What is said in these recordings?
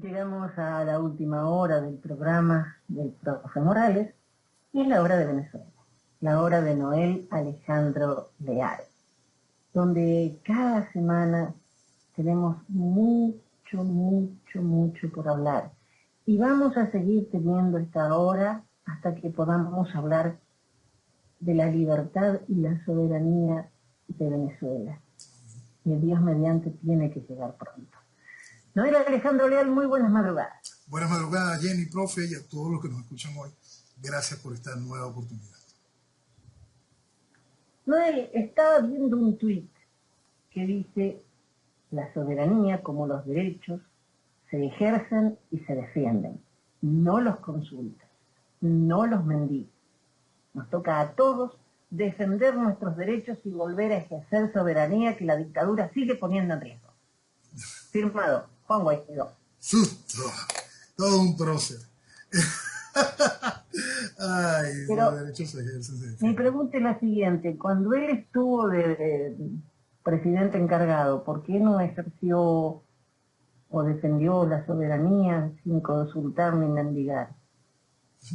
Llegamos a la última hora del programa del profe Morales y es la hora de Venezuela, la hora de Noel Alejandro Leal, donde cada semana tenemos mucho por hablar y vamos a seguir teniendo esta hora hasta que podamos hablar de la libertad y la soberanía de Venezuela. Y el Dios mediante tiene que llegar pronto. Noel Alejandro Leal, muy buenas madrugadas. Buenas madrugadas, Jenny, profe, y a todos los que nos escuchan hoy. Gracias por esta nueva oportunidad. Noel, estaba viendo un tuit que dice: la soberanía, como los derechos, se ejercen y se defienden. No los consultas, no los mendigas. Nos toca a todos defender nuestros derechos y volver a ejercer soberanía que la dictadura sigue poniendo en riesgo. Firmado, Juan Guaidó. Susto, todo un prócer. Ay, pero los derechos se ejercen. Mi pregunta es la siguiente: cuando él estuvo de presidente encargado, ¿por qué no ejerció o defendió la soberanía sin consultar ni mendigar?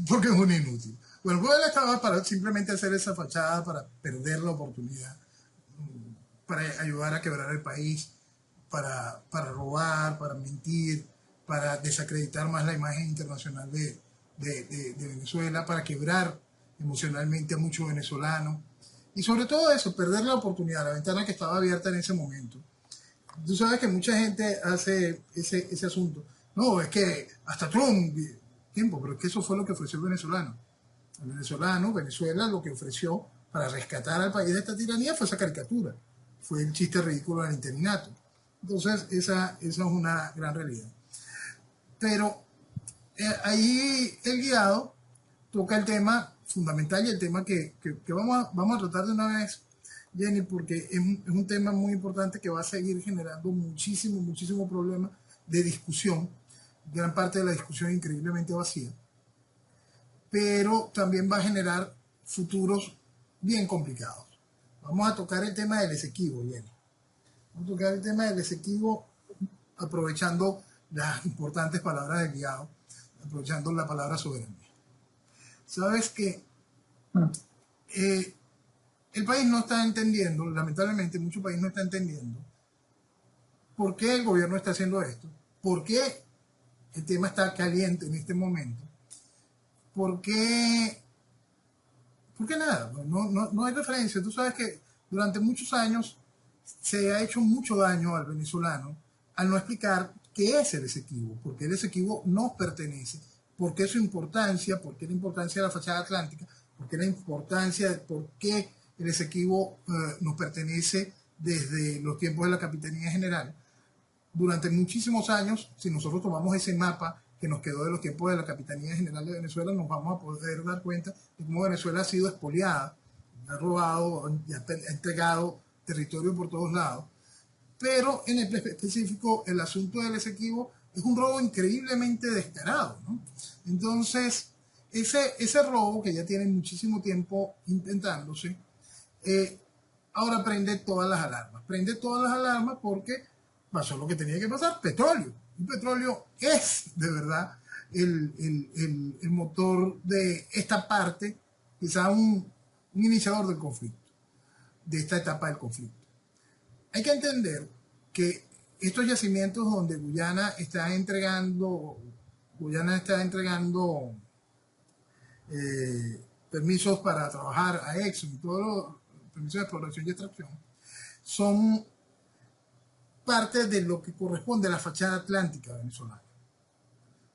Porque es un inútil. Bueno, pues él estaba para simplemente hacer esa fachada, para perder la oportunidad, para ayudar a quebrar el país, para robar, para mentir, para desacreditar más la imagen internacional de Venezuela, para quebrar emocionalmente a muchos venezolanos. Y sobre todo eso, perder la oportunidad, la ventana que estaba abierta en ese momento. Tú sabes que mucha gente hace ese asunto. No, es que hasta Trump, pero es que eso fue lo que ofreció el venezolano. El venezolano, Venezuela, lo que ofreció para rescatar al país de esta tiranía fue esa caricatura. Fue el chiste ridículo del interinato. Entonces, esa es una gran realidad. Pero ahí el guiado toca el tema fundamental y el tema que vamos a tratar de una vez, Jenny, porque es un tema muy importante que va a seguir generando muchísimo problema de discusión, gran parte de la discusión increíblemente vacía, pero también va a generar futuros bien complicados. Vamos a tocar el tema del Esequibo, Jenny. Vamos a tocar el tema del Esequibo aprovechando las importantes palabras del guiado, aprovechando la palabra soberanía. Sabes que el país no está entendiendo, lamentablemente mucho país no está entendiendo por qué el gobierno está haciendo esto, por qué el tema está caliente en este momento, por qué nada, no hay referencia. Tú sabes que durante muchos años se ha hecho mucho daño al venezolano al no explicar qué es el Esequibo, por qué el Esequibo nos pertenece, por qué su importancia, por qué la importancia de la fachada atlántica, por qué la importancia de por qué el Esequibo nos pertenece desde los tiempos de la Capitanía General. Durante muchísimos años, si nosotros tomamos ese mapa que nos quedó de los tiempos de la Capitanía General de Venezuela, nos vamos a poder dar cuenta de cómo Venezuela ha sido expoliada, ha robado, ha entregado territorio por todos lados. Pero en el específico, el asunto del Esequibo es un robo increíblemente descarado, ¿no? Entonces, ese robo, que ya tiene muchísimo tiempo intentándose, ahora prende todas las alarmas. Prende todas las alarmas porque pasó lo que tenía que pasar: petróleo. El petróleo es, de verdad, el motor de esta parte, quizá un iniciador del conflicto, de esta etapa del conflicto. Hay que entender que estos yacimientos donde Guyana está entregando permisos para trabajar a Exxon y todos los permisos de exploración y extracción, son parte de lo que corresponde a la fachada atlántica venezolana.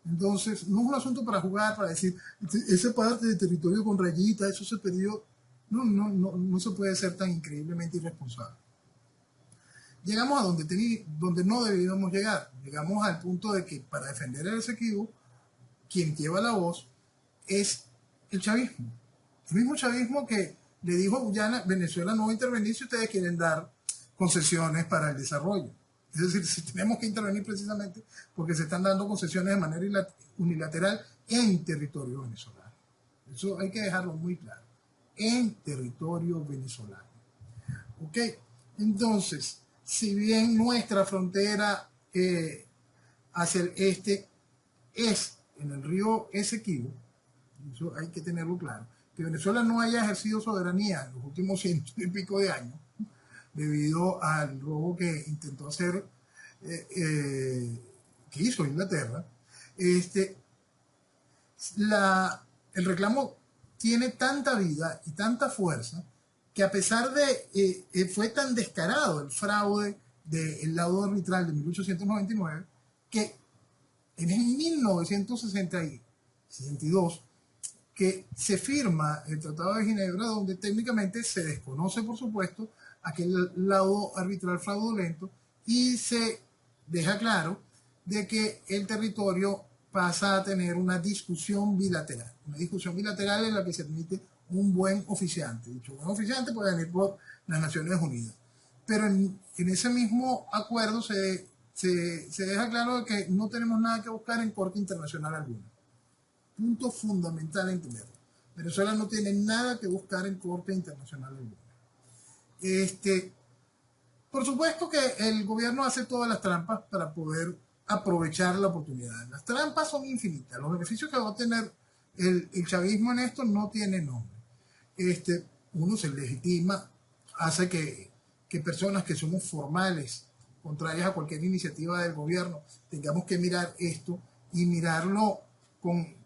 Entonces, no es un asunto para jugar, para decir, esa parte de territorio con rayita, eso se perdió. No se puede ser tan increíblemente irresponsable. Llegamos a donde no debíamos llegar. Llegamos al punto de que para defender el Esequibo, quien lleva la voz es el chavismo. El mismo chavismo que le dijo a Guyana: Venezuela no va a intervenir si ustedes quieren dar concesiones para el desarrollo. Es decir, si tenemos que intervenir precisamente porque se están dando concesiones de manera unilateral en territorio venezolano. Eso hay que dejarlo muy claro. En territorio venezolano. ¿Ok? Entonces, si bien nuestra frontera hacia el este es en el río Esequibo. Eso hay que tenerlo claro, que Venezuela no haya ejercido soberanía en los últimos 100 y pico de años debido al robo que intentó hacer, que hizo Inglaterra. El reclamo tiene tanta vida y tanta fuerza que a pesar de, fue tan descarado el fraude del laudo arbitral de 1899, que en el 1962 que se firma el Tratado de Ginebra, donde técnicamente se desconoce, por supuesto, aquel laudo arbitral fraudulento y se deja claro de que el territorio pasa a tener una discusión bilateral en la que se admite un buen oficiante. Dicho buen oficiante puede venir por las Naciones Unidas. Pero en ese mismo acuerdo se deja claro de que no tenemos nada que buscar en corte internacional alguna. Punto fundamental a entenderlo. Venezuela no tiene nada que buscar en corte internacional alguna. Por supuesto que el gobierno hace todas las trampas para poder aprovechar la oportunidad. Las trampas son infinitas. Los beneficios que va a obtener el chavismo en esto no tienen nombre. Uno se legitima, hace que personas que somos formales, contrarias a cualquier iniciativa del gobierno, tengamos que mirar esto y mirarlo con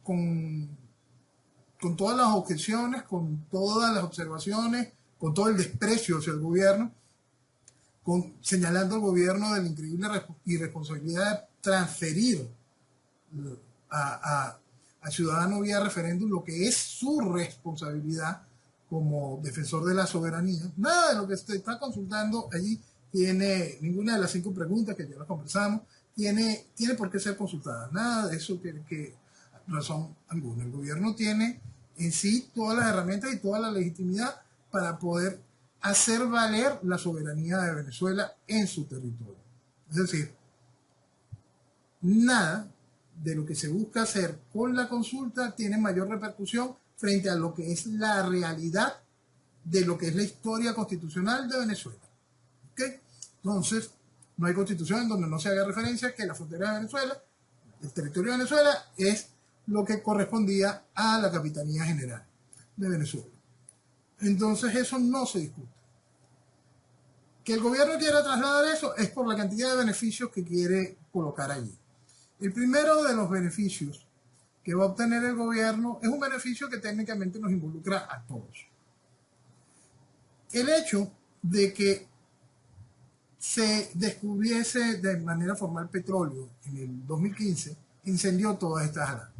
todas las objeciones, con todas las observaciones, con todo el desprecio hacia el gobierno, señalando al gobierno de la increíble irresponsabilidad de transferir a ciudadano vía referéndum lo que es su responsabilidad como defensor de la soberanía. Nada de lo que se está consultando allí tiene, ninguna de las 5 preguntas que ya las conversamos, tiene por qué ser consultada. Nada de eso tiene que razón alguna. El gobierno tiene en sí todas las herramientas y toda la legitimidad para poder hacer valer la soberanía de Venezuela en su territorio. Es decir, nada de lo que se busca hacer con la consulta tiene mayor repercusión frente a lo que es la realidad de lo que es la historia constitucional de Venezuela. ¿Okay? Entonces, no hay constitución en donde no se haga referencia a que la frontera de Venezuela, el territorio de Venezuela, es lo que correspondía a la Capitanía General de Venezuela. Entonces eso no se discute. Que el gobierno quiera trasladar eso es por la cantidad de beneficios que quiere colocar allí. El primero de los beneficios que va a obtener el gobierno es un beneficio que técnicamente nos involucra a todos. El hecho de que se descubriese de manera formal petróleo en el 2015 incendió todas estas alarmas.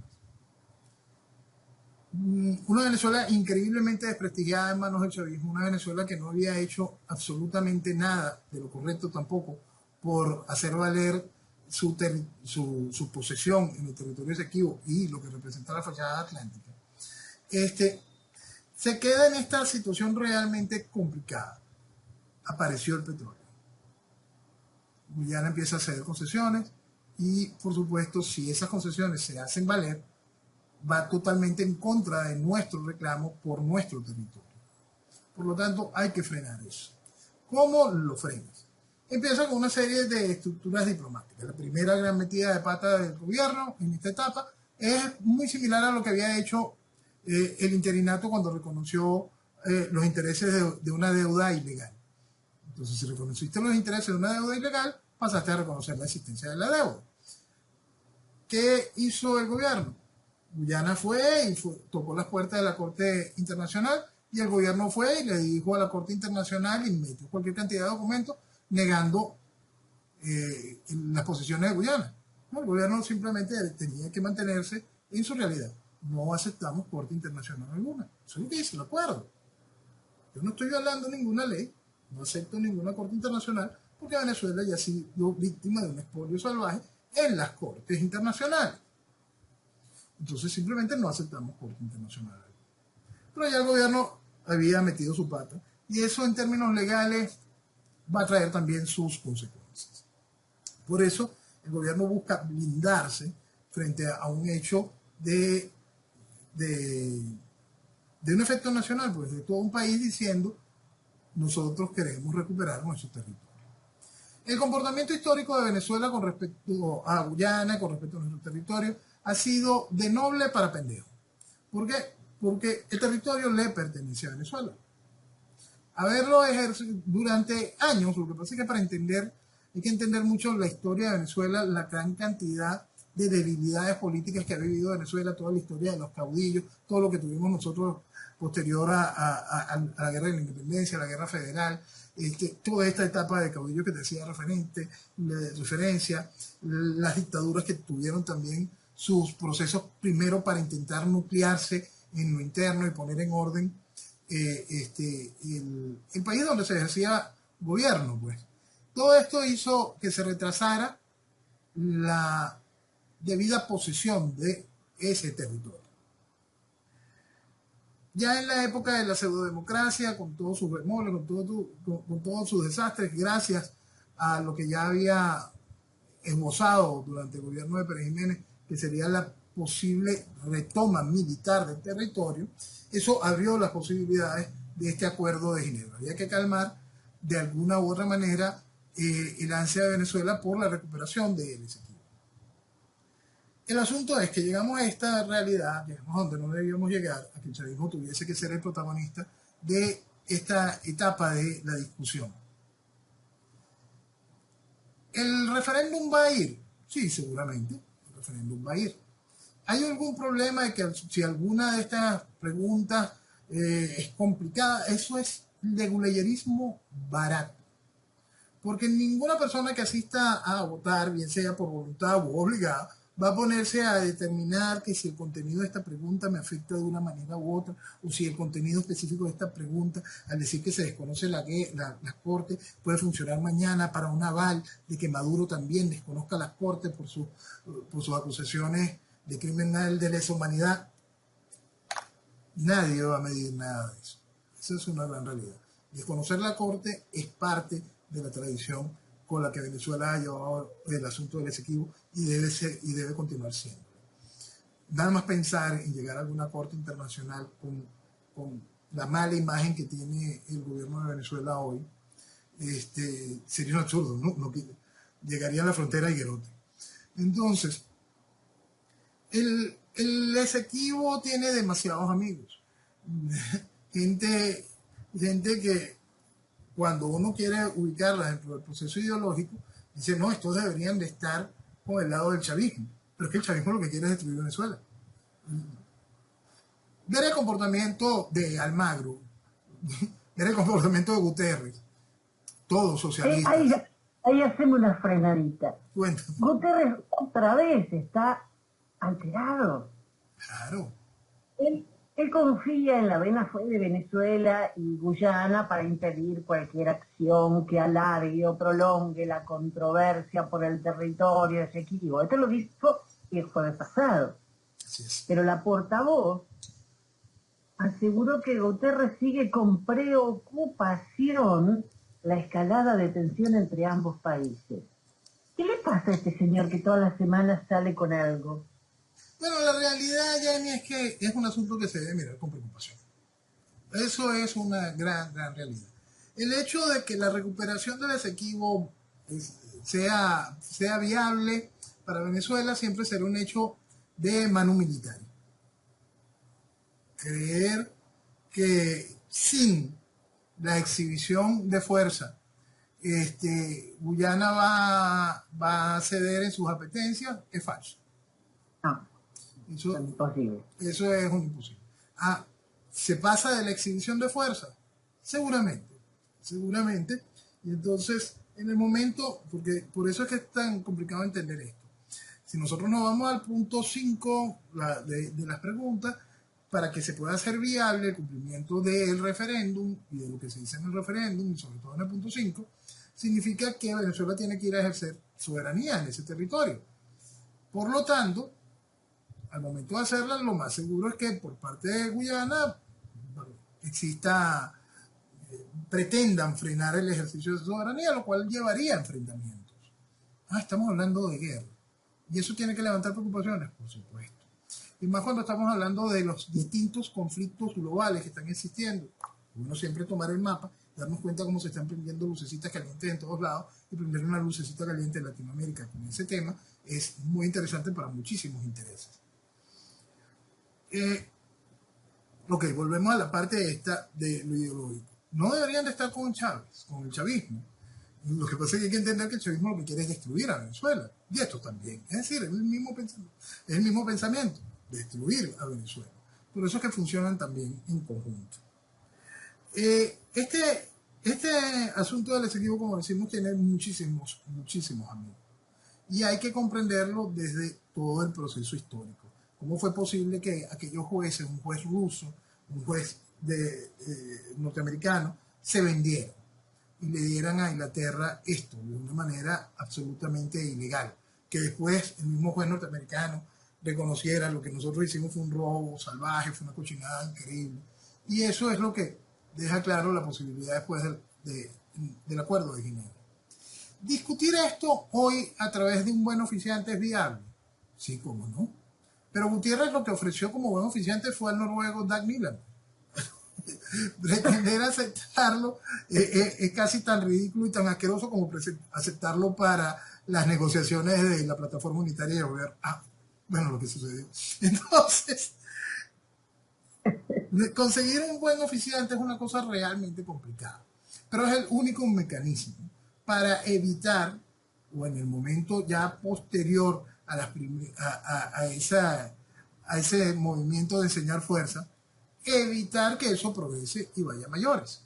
Una Venezuela increíblemente desprestigiada en manos del chavismo, una Venezuela que no había hecho absolutamente nada de lo correcto tampoco por hacer valer su posesión en el territorio Esequibo y lo que representa la fachada atlántica, se queda en esta situación realmente complicada. Apareció el petróleo. Guyana empieza a ceder concesiones y, por supuesto, si esas concesiones se hacen valer, va totalmente en contra de nuestro reclamo por nuestro territorio. Por lo tanto, hay que frenar eso. ¿Cómo lo frenas? Empieza con una serie de estructuras diplomáticas. La primera gran metida de pata del gobierno en esta etapa es muy similar a lo que había hecho el interinato cuando reconoció los intereses de una deuda ilegal. Entonces, si reconociste los intereses de una deuda ilegal, pasaste a reconocer la existencia de la deuda. ¿Qué hizo el gobierno? Guyana fue y tocó las puertas de la Corte Internacional y el gobierno fue y le dijo a la Corte Internacional y metió cualquier cantidad de documentos negando las posiciones de Guyana. No, el gobierno simplemente tenía que mantenerse en su realidad. No aceptamos Corte Internacional alguna. Eso es lo que dice el acuerdo. Yo no estoy violando ninguna ley, no acepto ninguna Corte Internacional porque Venezuela ya ha sido víctima de un expolio salvaje en las Cortes Internacionales. Entonces simplemente no aceptamos Corte Internacional. Pero ya el gobierno había metido su pata y eso en términos legales va a traer también sus consecuencias. Por eso el gobierno busca blindarse frente a un hecho de un efecto nacional, pues de todo un país diciendo nosotros queremos recuperar nuestro territorio. El comportamiento histórico de Venezuela con respecto a Guyana, con respecto a nuestro territorio, ha sido de noble para pendejo. ¿Por qué? Porque el territorio le pertenece a Venezuela. Haberlo ejercido durante años, lo que pasa es que para entender, hay que entender mucho la historia de Venezuela, la gran cantidad de debilidades políticas que ha vivido Venezuela, toda la historia de los caudillos, todo lo que tuvimos nosotros posterior a la guerra de la independencia, a la guerra federal, toda esta etapa de caudillos que te decía referencia, las dictaduras que tuvieron también sus procesos primero para intentar nuclearse en lo interno y poner en orden el país donde se ejercía gobierno, pues. Todo esto hizo que se retrasara la debida posesión de ese territorio. Ya en la época de la pseudodemocracia, con todos sus bemoles, con todos sus desastres, gracias a lo que ya había esbozado durante el gobierno de Pérez Jiménez, que sería la posible retoma militar del territorio, eso abrió las posibilidades de este acuerdo de Ginebra. Había que calmar de alguna u otra manera el ansia de Venezuela por la recuperación de él. El asunto es que llegamos a esta realidad, llegamos a donde no debíamos llegar, a que el chavismo tuviese que ser el protagonista de esta etapa de la discusión. ¿El referéndum va a ir? Sí, seguramente, el referéndum va a ir. ¿Hay algún problema de que si alguna de estas preguntas es complicada? Eso es leguleyerismo barato. Porque ninguna persona que asista a votar, bien sea por voluntad o obligada, va a ponerse a determinar que si el contenido de esta pregunta me afecta de una manera u otra, o si el contenido específico de esta pregunta, al decir que se desconoce la Corte, puede funcionar mañana para un aval de que Maduro también desconozca las Cortes por sus acusaciones de criminal de lesa humanidad. Nadie va a medir nada de eso. Esa es una gran realidad. Desconocer la Corte es parte de la tradición con la que Venezuela ha llevado el asunto del Esequibo y debe continuar siendo. Nada más pensar en llegar a alguna corte internacional con la mala imagen que tiene el gobierno de Venezuela hoy, sería un absurdo, ¿no? Llegaría a la frontera de Higuerote. Entonces, el Esequibo tiene demasiados amigos. gente que cuando uno quiere ubicarla dentro del proceso ideológico, dice, no, estos deberían de estar con el lado del chavismo. Pero es que el chavismo lo que quiere es destruir Venezuela. Ver el comportamiento de Almagro, ver el comportamiento de Guterres, todos socialistas. Ahí hacemos una frenadita. Cuéntame. Guterres otra vez está alterado. Claro. Él confía en la vena de Venezuela y Guyana para impedir cualquier acción que alargue o prolongue la controversia por el territorio Esequibo. Esto lo dijo el jueves pasado. Así es. Pero la portavoz aseguró que Guterres sigue con preocupación la escalada de tensión entre ambos países. ¿Qué le pasa a este señor que todas las semanas sale con algo? Bueno, la realidad, Jenny, es que es un asunto que se debe mirar con preocupación. Eso es una gran realidad. El hecho de que la recuperación del Esequibo sea viable para Venezuela siempre será un hecho de mano militar. Creer que sin la exhibición de fuerza Guyana va a ceder en sus apetencias es falso. No. Eso es imposible. Eso es un imposible. ¿Se pasa de la exhibición de fuerza? Seguramente. Y entonces, en el momento, porque por eso es que es tan complicado entender esto. Si nosotros nos vamos al punto 5 de las preguntas, para que se pueda hacer viable el cumplimiento del referéndum y de lo que se dice en el referéndum, y sobre todo en el punto 5, significa que Venezuela tiene que ir a ejercer soberanía en ese territorio. Por lo tanto, al momento de hacerla, lo más seguro es que por parte de Guyana pretendan frenar el ejercicio de soberanía, lo cual llevaría a enfrentamientos. Estamos hablando de guerra. Y eso tiene que levantar preocupaciones, por supuesto. Y más cuando estamos hablando de los distintos conflictos globales que están existiendo. Uno siempre tomar el mapa darnos cuenta cómo se están prendiendo lucecitas calientes en todos lados y prender una lucecita caliente en Latinoamérica con ese tema es muy interesante para muchísimos intereses. Ok, volvemos a la parte esta de lo ideológico. No deberían de estar con Chávez, con el chavismo. Lo que pasa es que hay que entender que el chavismo lo que quiere es destruir a Venezuela. Y esto también. Es decir, es el mismo pensamiento, destruir a Venezuela. Por eso es que funcionan también en conjunto. Este asunto del Esequibo, como decimos, tiene muchísimos amigos. Y hay que comprenderlo desde todo el proceso histórico. ¿Cómo fue posible que aquellos jueces, un juez ruso, un juez norteamericano, se vendieran y le dieran a Inglaterra esto de una manera absolutamente ilegal? Que después el mismo juez norteamericano reconociera lo que nosotros hicimos fue un robo salvaje, fue una cochinada increíble. Y eso es lo que deja claro la posibilidad después del acuerdo de Ginebra. ¿Discutir esto hoy a través de un buen oficiante es viable? Sí, cómo no. Pero Gutiérrez lo que ofreció como buen oficiante fue al noruego Dag Milland. Pretender aceptarlo es casi tan ridículo y tan asqueroso como aceptarlo para las negociaciones de la plataforma unitaria de gobierno. Bueno, lo que sucedió. Entonces, conseguir un buen oficiante es una cosa realmente complicada, pero es el único mecanismo para evitar, o en el momento ya posterior a ese movimiento de enseñar fuerza, evitar que eso progrese y vaya a mayores.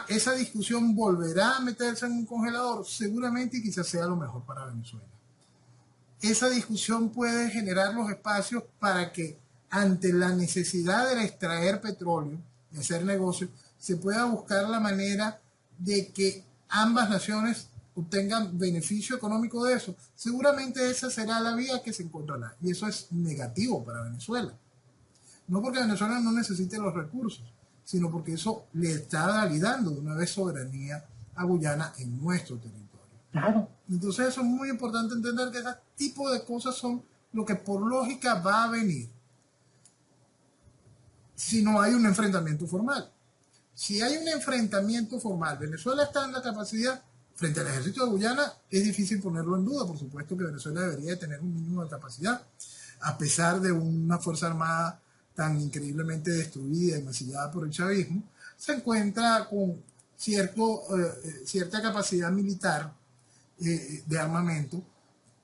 Esa discusión volverá a meterse en un congelador, seguramente, y quizás sea lo mejor para Venezuela. Esa discusión puede generar los espacios para que, ante la necesidad de extraer petróleo y hacer negocios, se pueda buscar la manera de que ambas naciones obtengan beneficio económico de eso. Seguramente esa será la vía que se encontrará, y eso es negativo para Venezuela. No porque Venezuela no necesite los recursos, sino porque eso le está validando de una vez soberanía a Guyana en nuestro territorio. Claro. Entonces eso es muy importante entender que ese tipo de cosas son lo que por lógica va a venir si no hay un enfrentamiento formal. Si hay un enfrentamiento formal, Venezuela está en la capacidad, frente al ejército de Guyana, es difícil ponerlo en duda. Por supuesto que Venezuela debería de tener un mínimo de capacidad, a pesar de una fuerza armada tan increíblemente destruida y masillada por el chavismo, se encuentra con cierta capacidad militar de armamento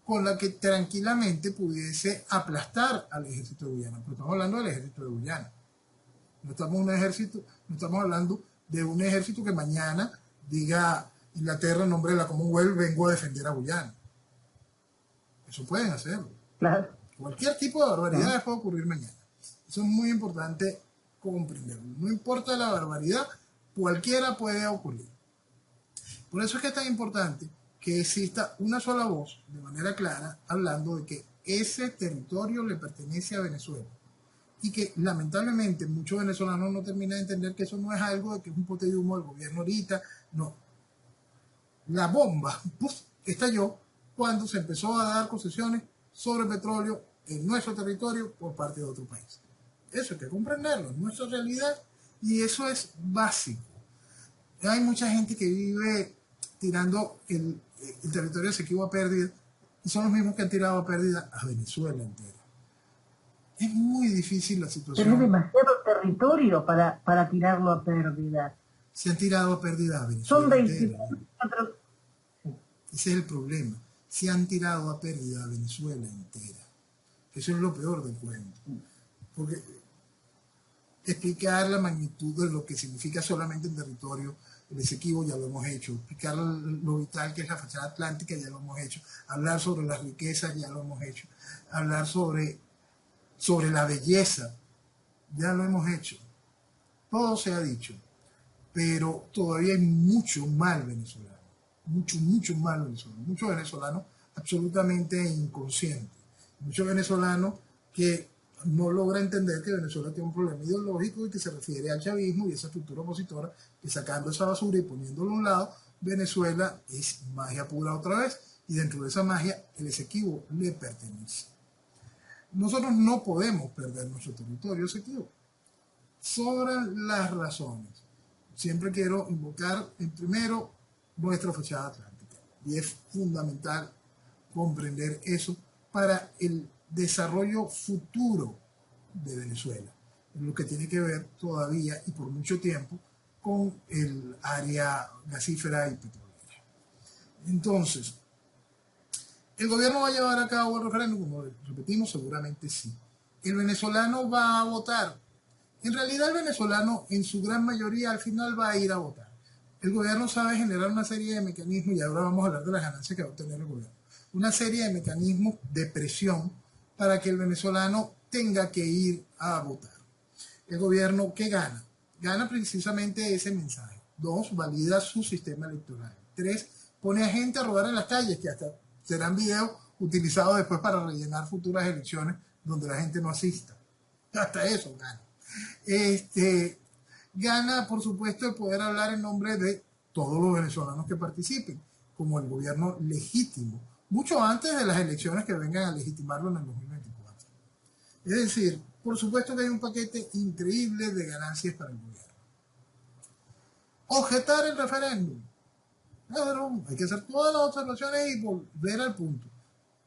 con la que tranquilamente pudiese aplastar al ejército de Guyana. Pero estamos hablando del ejército de Guyana. No estamos hablando de un ejército que mañana diga Inglaterra en nombre de la Commonwealth vengo a defender a Guyana. Eso pueden hacerlo. Claro. Cualquier tipo de barbaridad puede ocurrir mañana. Eso es muy importante comprenderlo. No importa la barbaridad, cualquiera puede ocurrir. Por eso es que es tan importante que exista una sola voz, de manera clara, hablando de que ese territorio le pertenece a Venezuela. Y que lamentablemente muchos venezolanos no terminan de entender que eso no es algo de que es un pote de humo del gobierno ahorita. No. La bomba estalló cuando se empezó a dar concesiones sobre petróleo en nuestro territorio por parte de otro país. Eso hay que comprenderlo, es nuestra realidad y eso es básico. Hay mucha gente que vive tirando el territorio Esequibo a pérdida y son los mismos que han tirado a pérdida a Venezuela entera. Es muy difícil la situación. Pero es demasiado territorio para tirarlo a pérdida. Se han tirado a pérdida a Venezuela Son 24. entera. Ese es el problema. Se han tirado a pérdida a Venezuela entera. Eso es lo peor del cuento. Porque explicar la magnitud de lo que significa solamente en territorio el Esequibo ya lo hemos hecho. Explicar lo vital que es la fachada atlántica ya lo hemos hecho. Hablar sobre las riquezas ya lo hemos hecho. Hablar sobre la belleza ya lo hemos hecho. Todo se ha dicho. Pero todavía hay mucho mal venezolano. Mucho mal venezolano. Muchos venezolanos absolutamente inconscientes. Muchos venezolanos que no logra entender que Venezuela tiene un problema ideológico y que se refiere al chavismo y esa estructura opositora, que sacando esa basura y poniéndolo a un lado, Venezuela es magia pura otra vez, y dentro de esa magia el Esequibo le pertenece. Nosotros no podemos perder nuestro territorio Esequibo. Sobran las razones. siempre quiero invocar en primero nuestra fachada atlántica. Y es fundamental comprender eso para el desarrollo futuro de Venezuela, en lo que tiene que ver todavía y por mucho tiempo con el área gasífera y petrolera. Entonces, ¿el gobierno va a llevar a cabo el referéndum? Como repetimos, seguramente sí. ¿El venezolano va a votar? En realidad el venezolano en su gran mayoría al final va a ir a votar. El gobierno sabe generar una serie de mecanismos, y ahora vamos a hablar de las ganancias que va a obtener el gobierno, una serie de mecanismos de presión para que el venezolano tenga que ir a votar. El gobierno, ¿qué gana? Gana precisamente ese mensaje. 2, valida su sistema electoral. 3, pone a gente a rodar en las calles, que hasta serán videos utilizados después para rellenar futuras elecciones donde la gente no asista. Hasta eso gana. Gana, por supuesto, el poder hablar en nombre de todos los venezolanos que participen, como el gobierno legítimo, mucho antes de las elecciones que vengan a legitimarlo en el 2024. Es decir, por supuesto que hay un paquete increíble de ganancias para el gobierno. Objetar el referéndum. Claro, hay que hacer todas las observaciones y volver al punto.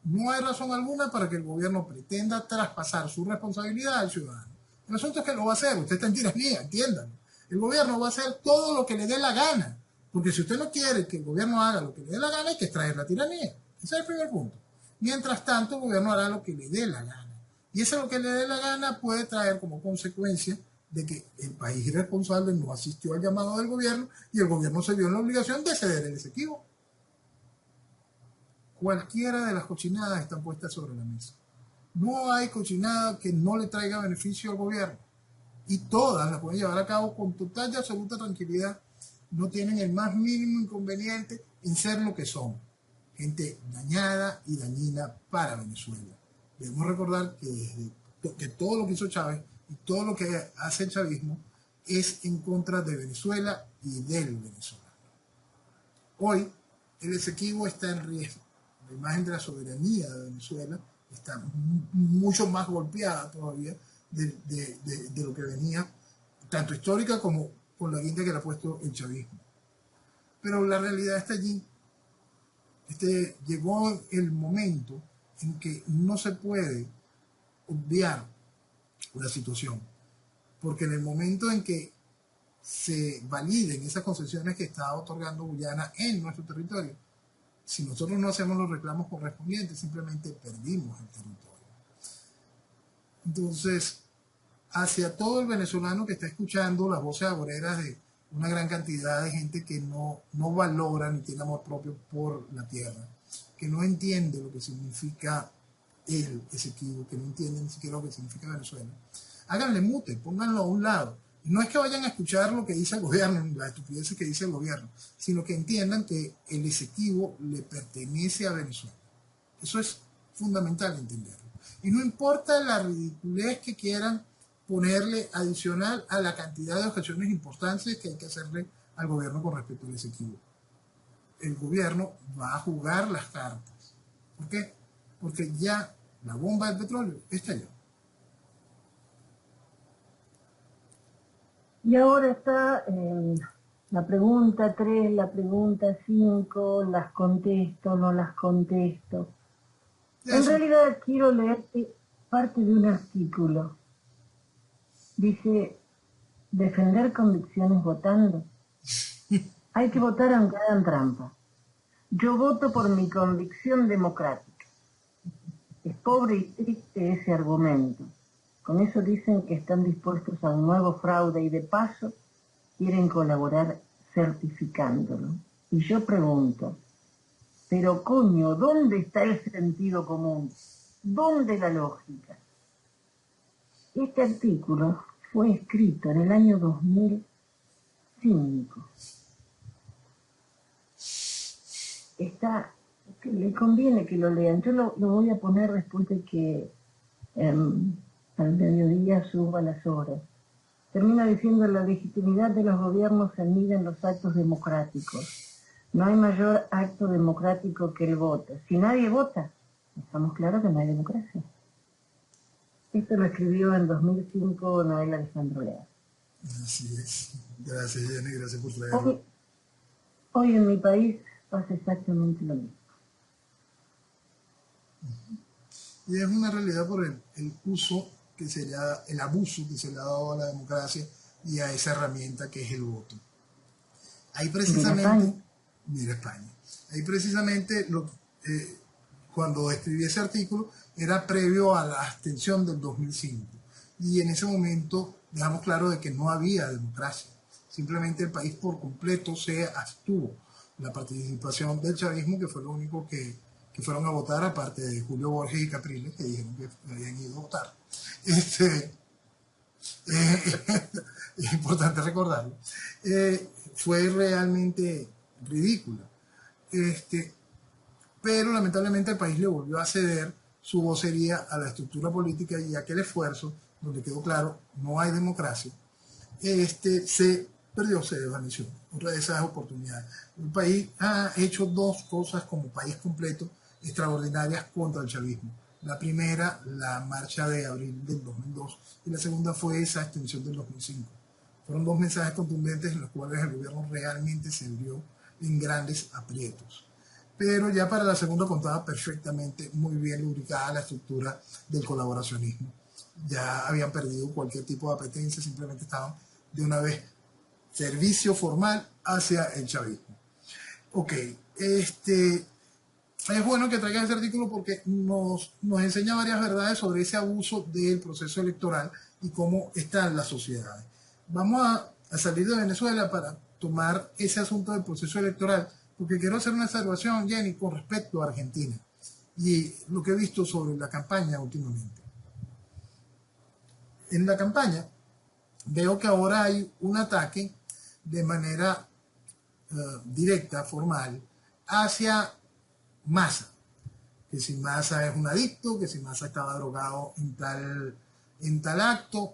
No hay razón alguna para que el gobierno pretenda traspasar su responsabilidad al ciudadano. El asunto es que lo va a hacer. Usted está en tiranía, entiéndalo. El gobierno va a hacer todo lo que le dé la gana. Porque si usted no quiere que el gobierno haga lo que le dé la gana, hay que extraer la tiranía. Ese es el primer punto. Mientras tanto, el gobierno hará lo que le dé la gana. Y eso lo que le dé la gana puede traer como consecuencia de que el país irresponsable no asistió al llamado del gobierno y el gobierno se vio en la obligación de ceder el Esequibo. Cualquiera de las cochinadas están puestas sobre la mesa. No hay cochinada que no le traiga beneficio al gobierno. Y todas las pueden llevar a cabo con total y absoluta tranquilidad. No tienen el más mínimo inconveniente en ser lo que son. Gente dañada y dañina para Venezuela. Debemos recordar que todo lo que hizo Chávez y todo lo que hace el chavismo es en contra de Venezuela y del venezolano. Hoy el Esequibo está en riesgo. La imagen de la soberanía de Venezuela está mucho más golpeada todavía de lo que venía, tanto histórica como con la guinda que le ha puesto el chavismo. Pero la realidad está allí. Llegó el momento en que no se puede obviar la situación, porque en el momento en que se validen esas concesiones que está otorgando Guyana en nuestro territorio, si nosotros no hacemos los reclamos correspondientes, simplemente perdimos el territorio. Entonces, hacia todo el venezolano que está escuchando las voces agoreras de una gran cantidad de gente que no valora ni tiene amor propio por la tierra, que no entiende lo que significa el Esequibo, que no entiende ni siquiera lo que significa Venezuela, háganle mute, pónganlo a un lado. No es que vayan a escuchar lo que dice el gobierno, las estupideces que dice el gobierno, sino que entiendan que el Esequibo le pertenece a Venezuela. Eso es fundamental entenderlo. Y no importa la ridiculez que quieran ponerle adicional a la cantidad de objeciones importantes que hay que hacerle al gobierno con respecto al Esequibo. El gobierno va a jugar las cartas. ¿Por qué? Porque ya la bomba del petróleo estalló. Y ahora está la pregunta 3, la pregunta 5, las contesto, no las contesto. En realidad quiero leerte parte de un artículo. Dice, defender convicciones votando. Hay que votar aunque hagan trampa. Yo voto por mi convicción democrática. Es pobre y triste ese argumento. Con eso dicen que están dispuestos a un nuevo fraude y de paso quieren colaborar certificándolo. Y yo pregunto, pero coño, ¿dónde está el sentido común? ¿Dónde la lógica? Este artículo fue escrito en el año 2005. Le conviene que lo lean. Yo lo voy a poner después de que al mediodía suba las horas. Termina diciendo, la legitimidad de los gobiernos se mide en los actos democráticos. No hay mayor acto democrático que el voto. Si nadie vota, estamos claros que no hay democracia. Esto lo escribió en 2005 Noel Alejandro Leal. Así es. Gracias, Jenny, gracias por traerlo. Hoy en mi país pasa exactamente lo mismo. Y es una realidad por el uso que se le ha, el abuso que se le ha dado a la democracia y a esa herramienta que es el voto. Ahí precisamente, mira España, ahí precisamente cuando escribí ese artículo era previo a la abstención del 2005 y en ese momento dejamos claro de que no había democracia, simplemente el país por completo se abstuvo. La participación del chavismo, que fue lo único que fueron a votar, aparte de Julio Borges y Capriles, que dijeron que habían ido a votar. Es importante recordarlo. Fue realmente ridícula. Pero lamentablemente el país le volvió a ceder su vocería a la estructura política y aquel esfuerzo, donde quedó claro, no hay democracia, se perdió, se desvaneció. Otra de esas oportunidades. El país ha hecho dos cosas como país completo extraordinarias contra el chavismo. La primera, la marcha de abril del 2002, y la segunda fue esa extensión del 2005. Fueron dos mensajes contundentes en los cuales el gobierno realmente se vio en grandes aprietos. Pero ya para la segunda contaba perfectamente, muy bien lubricada la estructura del colaboracionismo. Ya habían perdido cualquier tipo de apetencia, simplemente estaban de una vez servicio formal hacia el chavismo. Ok, es bueno que traigas ese artículo porque nos enseña varias verdades sobre ese abuso del proceso electoral y cómo están las sociedades. Vamos a salir de Venezuela para tomar ese asunto del proceso electoral, porque quiero hacer una observación, Jenny, con respecto a Argentina y lo que he visto sobre la campaña últimamente. En la campaña veo que ahora hay un ataque de manera directa, formal, hacia Massa, que si Massa es un adicto, que si Massa estaba drogado en tal acto.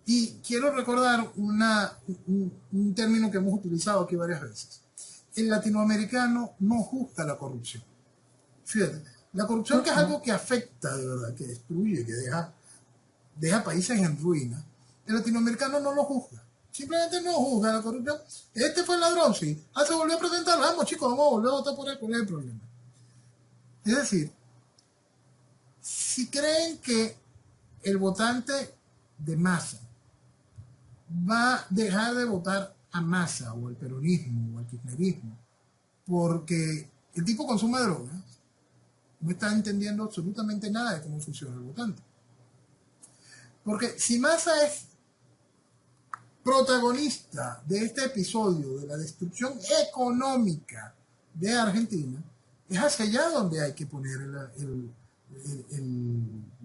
Y quiero recordar un término que hemos utilizado aquí varias veces. El latinoamericano no juzga la corrupción. Fíjate, la corrupción, que es algo que afecta de verdad, que destruye, que deja países en ruina, el latinoamericano no lo juzga. Simplemente no juzga la corrupción. Este fue el ladrón, sí. Se volvió a presentar. Vamos, chicos, vamos a volver a votar por él. ¿Cuál es el problema? Es decir, si creen que el votante de Massa va a dejar de votar a Massa o al peronismo o al kirchnerismo porque el tipo consume drogas, no está entendiendo absolutamente nada de cómo funciona el votante. Porque si Massa es protagonista de este episodio de la destrucción económica de Argentina, es hacia allá donde hay que poner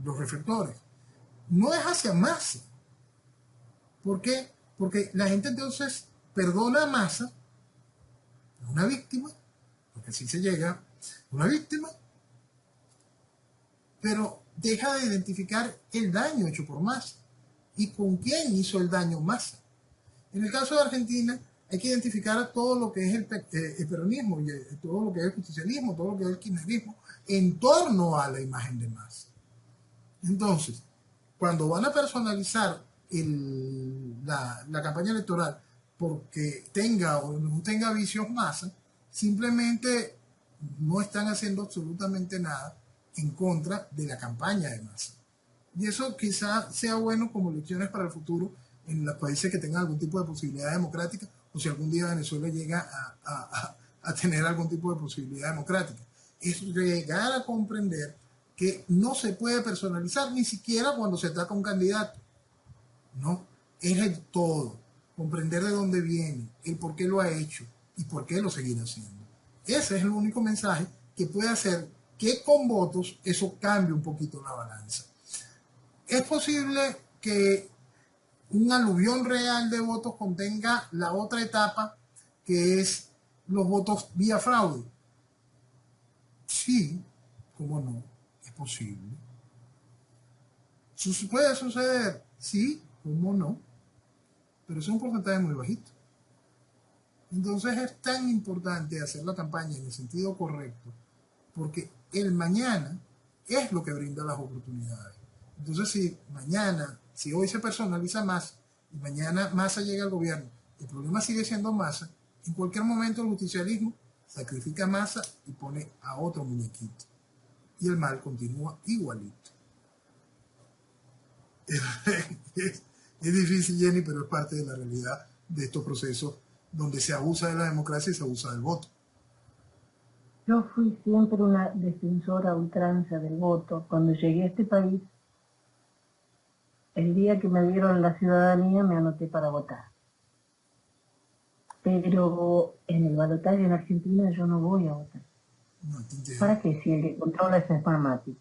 los reflectores. No es hacia Massa. ¿Por qué? Porque la gente entonces perdona a Massa, a una víctima, porque así se llega a una víctima, pero deja de identificar el daño hecho por Massa y con quién hizo el daño Massa. En el caso de Argentina, hay que identificar todo lo que es el peronismo, y todo lo que es el justicialismo, todo lo que es el kirchnerismo, en torno a la imagen de Massa. Entonces, cuando van a personalizar la campaña electoral porque tenga o no tenga vicios Massa, simplemente no están haciendo absolutamente nada en contra de la campaña de Massa. Y eso quizá sea bueno como lecciones para el futuro en los países que tengan algún tipo de posibilidad democrática, o si algún día Venezuela llega a tener algún tipo de posibilidad democrática. Es llegar a comprender que no se puede personalizar ni siquiera cuando se ataca a un candidato. No, es el todo. Comprender de dónde viene, el por qué lo ha hecho y por qué lo seguirá haciendo. Ese es el único mensaje que puede hacer que con votos eso cambie un poquito la balanza. Es posible que un aluvión real de votos contenga la otra etapa, que es los votos vía fraude. Sí, cómo no, es posible. ¿Puede suceder? Sí, cómo no, pero es un porcentaje muy bajito. Entonces es tan importante hacer la campaña en el sentido correcto, porque el mañana es lo que brinda las oportunidades. Entonces, si mañana, si hoy se personaliza Massa y mañana Massa llega al gobierno, el problema sigue siendo Massa, en cualquier momento el justicialismo sacrifica a Massa y pone a otro muñequito. Y el mal continúa igualito. Es difícil, Jenny, pero es parte de la realidad de estos procesos donde se abusa de la democracia y se abusa del voto. Yo fui siempre una defensora a ultranza del voto. Cuando llegué a este país, el día que me dieron la ciudadanía me anoté para votar. Pero en el balotaje en Argentina yo no voy a votar. No, entiendo. ¿Para qué? Si el que controla es Smartmatic.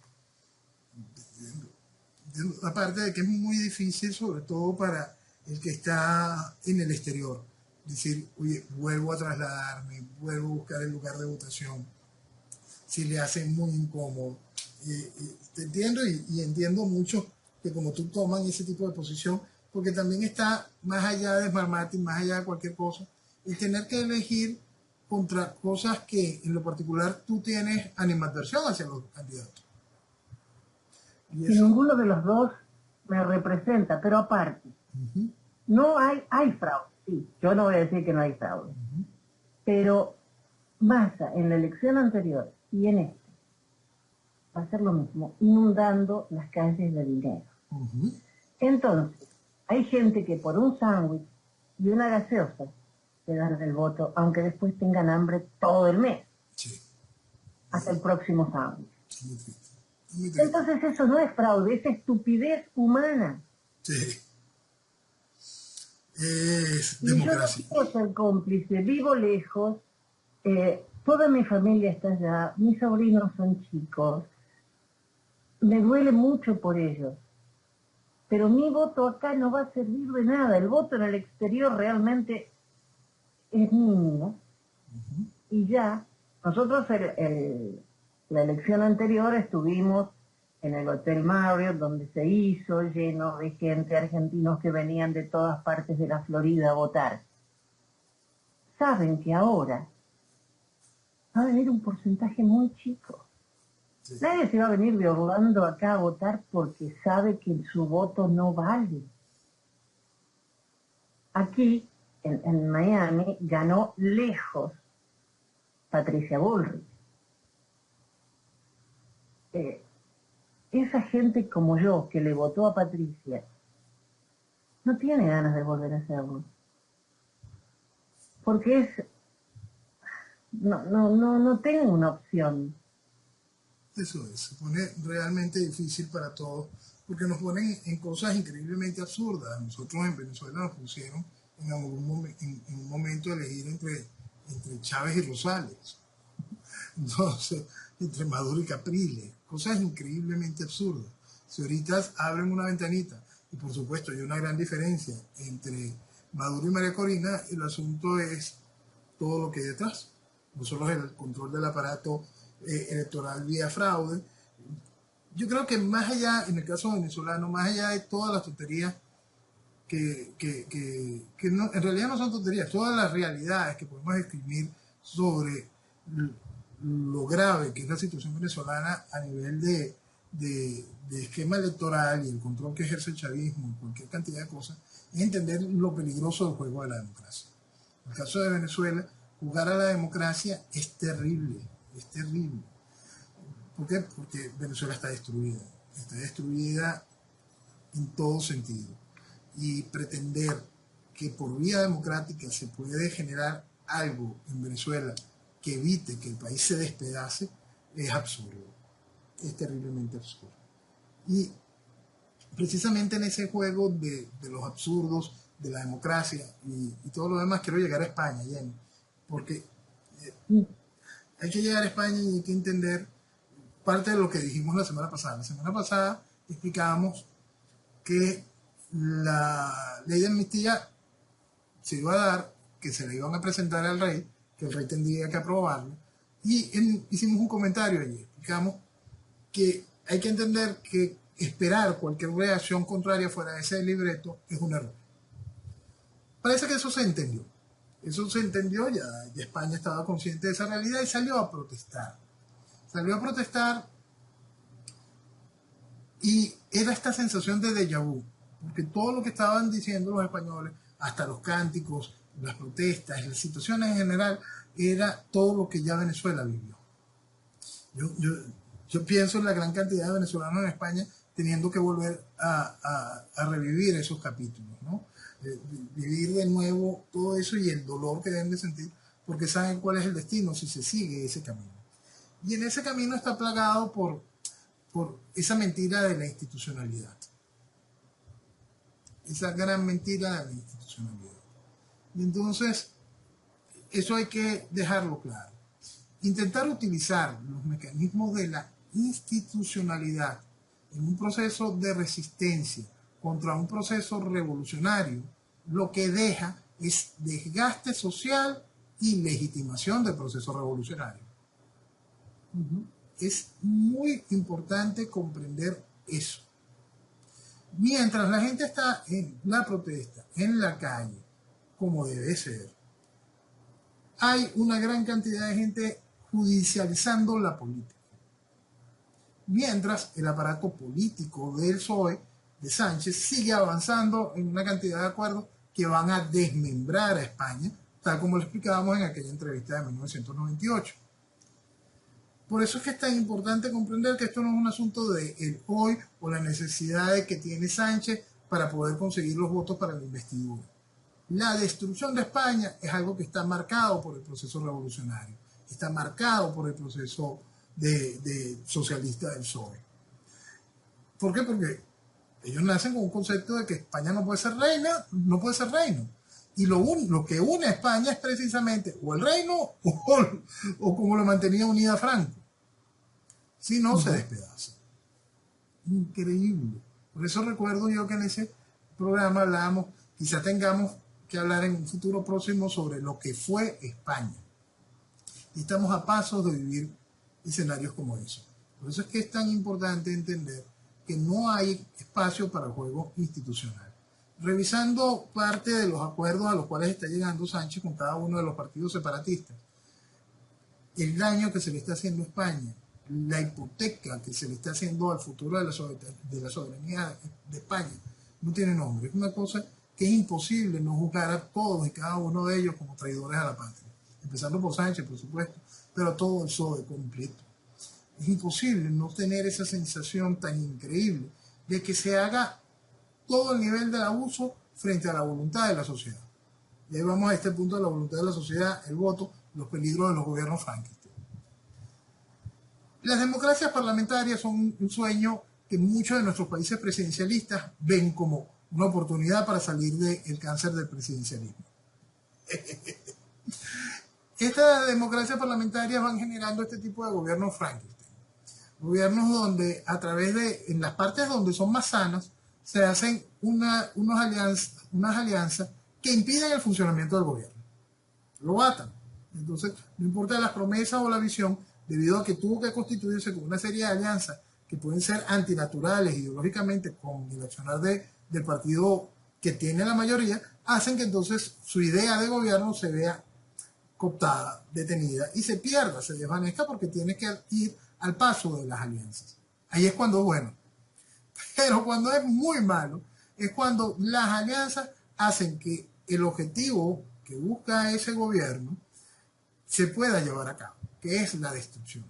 Aparte de que es muy difícil, sobre todo para el que está en el exterior. Decir, oye, vuelvo a trasladarme, vuelvo a buscar el lugar de votación. Si le hacen muy incómodo. Te entiendo y entiendo mucho que como tú toman ese tipo de posición, porque también está más allá de Smartmatic, más allá de cualquier cosa, el tener que elegir contra cosas que en lo particular tú tienes animadversión hacia los candidatos. Y ninguno de los dos me representa, pero aparte, no hay fraude, sí, yo no voy a decir que no hay fraude, pero Massa en la elección anterior y en esta va a ser lo mismo, inundando las calles de dinero. Entonces, hay gente que por un sándwich y una gaseosa te dan el voto, aunque después tengan hambre todo el mes, hasta el próximo sándwich. Entonces eso no es fraude, es estupidez humana. Sí. Es y democracia. yo no quiero ser cómplice, vivo lejos, toda mi familia está allá, mis sobrinos son chicos, me duele mucho por ellos, pero mi voto acá no va a servir de nada, el voto en el exterior realmente es mínimo, y ya, nosotros la elección anterior estuvimos en el Hotel Marriott, donde se hizo, lleno de gente, argentinos que venían de todas partes de la Florida a votar. Saben que ahora va a venir un porcentaje muy chico. Sí. Nadie se va a venir de Orlando acá a votar porque sabe que su voto no vale. Aquí, en Miami, ganó lejos Patricia Bullrich. Esa gente como yo que le votó a Patricia no tiene ganas de volver a hacerlo. Porque no tengo una opción. Eso es, se pone realmente difícil para todos, porque nos ponen en cosas increíblemente absurdas. Nosotros en Venezuela nos pusieron en un momento a elegir entre Chávez y Rosales. Entonces, entre Maduro y Capriles, cosas increíblemente absurdas. Si ahorita abren una ventanita, y por supuesto hay una gran diferencia entre Maduro y María Corina, el asunto es todo lo que hay detrás. No solo es el control del aparato electoral vía fraude. Yo creo que más allá, en el caso venezolano, más allá de todas las tonterías que no, en realidad no son tonterías, todas las realidades que podemos escribir sobre lo grave que es la situación venezolana a nivel de esquema electoral y el control que ejerce el chavismo, cualquier cantidad de cosas, es entender lo peligroso del juego de la democracia. En el caso de Venezuela, jugar a la democracia es terrible, es terrible. ¿Por qué? Porque Venezuela está destruida en todo sentido. Y pretender que por vía democrática se puede generar algo en Venezuela que evite que el país se despedace es absurdo, es terriblemente absurdo. Y precisamente en ese juego de los absurdos, de la democracia y todo lo demás, quiero llegar a España, Jenny, porque hay que llegar a España y hay que entender parte de lo que dijimos la semana pasada. La semana pasada explicábamos que la ley de amnistía se iba a dar, que se le iban a presentar al rey, que el rey tendría que aprobarlo, y hicimos un comentario ayer, explicamos que hay que entender que esperar cualquier reacción contraria fuera de ese libreto es un error. Parece que eso se entendió. Eso se entendió, ya España estaba consciente de esa realidad y salió a protestar. Salió a protestar Y era esta sensación de déjà vu, porque todo lo que estaban diciendo los españoles, hasta los cánticos, las protestas, las situaciones en general, era todo lo que ya Venezuela vivió. Yo pienso en la gran cantidad de venezolanos en España teniendo que volver a revivir esos capítulos, ¿no? Vivir de nuevo todo eso y el dolor que deben de sentir, porque saben cuál es el destino si se sigue ese camino. Y en ese camino está plagado por esa mentira de la institucionalidad. Esa gran mentira de la institucionalidad. Y entonces, eso hay que dejarlo claro. Intentar utilizar los mecanismos de la institucionalidad en un proceso de resistencia contra un proceso revolucionario, lo que deja es desgaste social y legitimación del proceso revolucionario. Es muy importante comprender eso. Mientras la gente está en la protesta, en la calle, como debe ser, hay una gran cantidad de gente judicializando la política. Mientras el aparato político del PSOE, de Sánchez, sigue avanzando en una cantidad de acuerdos que van a desmembrar a España, tal como lo explicábamos en aquella entrevista de 1998. Por eso es que es tan importante comprender que esto no es un asunto de el hoy o la necesidad de que tiene Sánchez para poder conseguir los votos para la investidura. La destrucción de España es algo que está marcado por el proceso revolucionario, está marcado por el proceso de socialista del PSOE. ¿Por qué? Porque ellos nacen con un concepto de que España no puede ser reina, no puede ser reino. Y lo que une a España es precisamente o el reino o como lo mantenía unida Franco. Si no, se despedaza. Increíble. Por eso recuerdo yo que en ese programa hablábamos, quizá tengamos que hablar en un futuro próximo sobre lo que fue España. Y estamos a pasos de vivir escenarios como eso. Por eso es que es tan importante entender que no hay espacio para el juego institucional. Revisando parte de los acuerdos a los cuales está llegando Sánchez con cada uno de los partidos separatistas, el daño que se le está haciendo a España, la hipoteca que se le está haciendo al futuro de la soberanía de España, no tiene nombre. Es una cosa que es imposible no juzgar a todos y cada uno de ellos como traidores a la patria. Empezando por Sánchez, por supuesto, pero todo el PSOE completo. Es imposible no tener esa sensación tan increíble de que se haga todo el nivel del abuso frente a la voluntad de la sociedad. Y ahí vamos a este punto de la voluntad de la sociedad, el voto, los peligros de los gobiernos Frankenstein. Las democracias parlamentarias son un sueño que muchos de nuestros países presidencialistas ven como una oportunidad para salir del cáncer del presidencialismo. Estas democracias parlamentarias van generando este tipo de gobiernos Frankenstein. Gobiernos donde a través de, en las partes donde son más sanas, se hacen unas alianzas que impiden el funcionamiento del gobierno. Lo atan. Entonces, no importa las promesas o la visión, debido a que tuvo que constituirse con una serie de alianzas que pueden ser antinaturales ideológicamente con el accionar del partido que tiene la mayoría, hacen que entonces su idea de gobierno se vea cooptada, detenida y se pierda, se desvanezca porque tiene que ir al paso de las alianzas. Ahí es cuando es bueno. Pero cuando es muy malo, es cuando las alianzas hacen que el objetivo que busca ese gobierno se pueda llevar a cabo, que es la destrucción.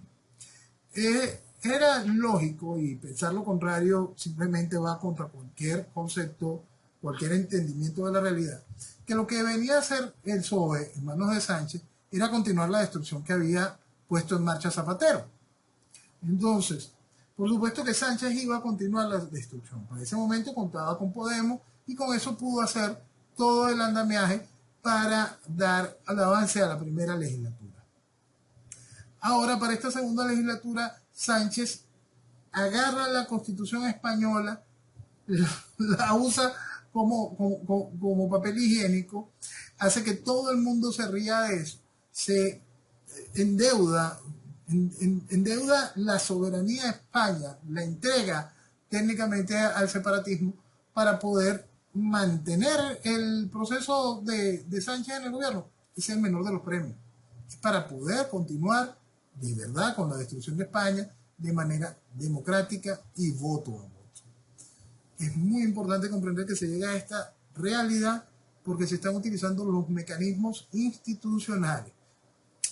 Era lógico, y pensar lo contrario simplemente va contra cualquier concepto, cualquier entendimiento de la realidad, que lo que venía a hacer el PSOE en manos de Sánchez era continuar la destrucción que había puesto en marcha Zapatero. Entonces, por supuesto que Sánchez iba a continuar la destrucción. Para ese momento contaba con Podemos y con eso pudo hacer todo el andamiaje para dar al avance a la primera legislatura. Ahora, para esta segunda legislatura, Sánchez agarra la Constitución española, la usa como papel higiénico, hace que todo el mundo se ría de eso, se endeuda la soberanía de España, la entrega técnicamente al separatismo para poder mantener el proceso de Sánchez en el gobierno. Es el menor de los premios. Es para poder continuar de verdad con la destrucción de España de manera democrática y voto a voto. Es muy importante comprender que se llega a esta realidad porque se están utilizando los mecanismos institucionales.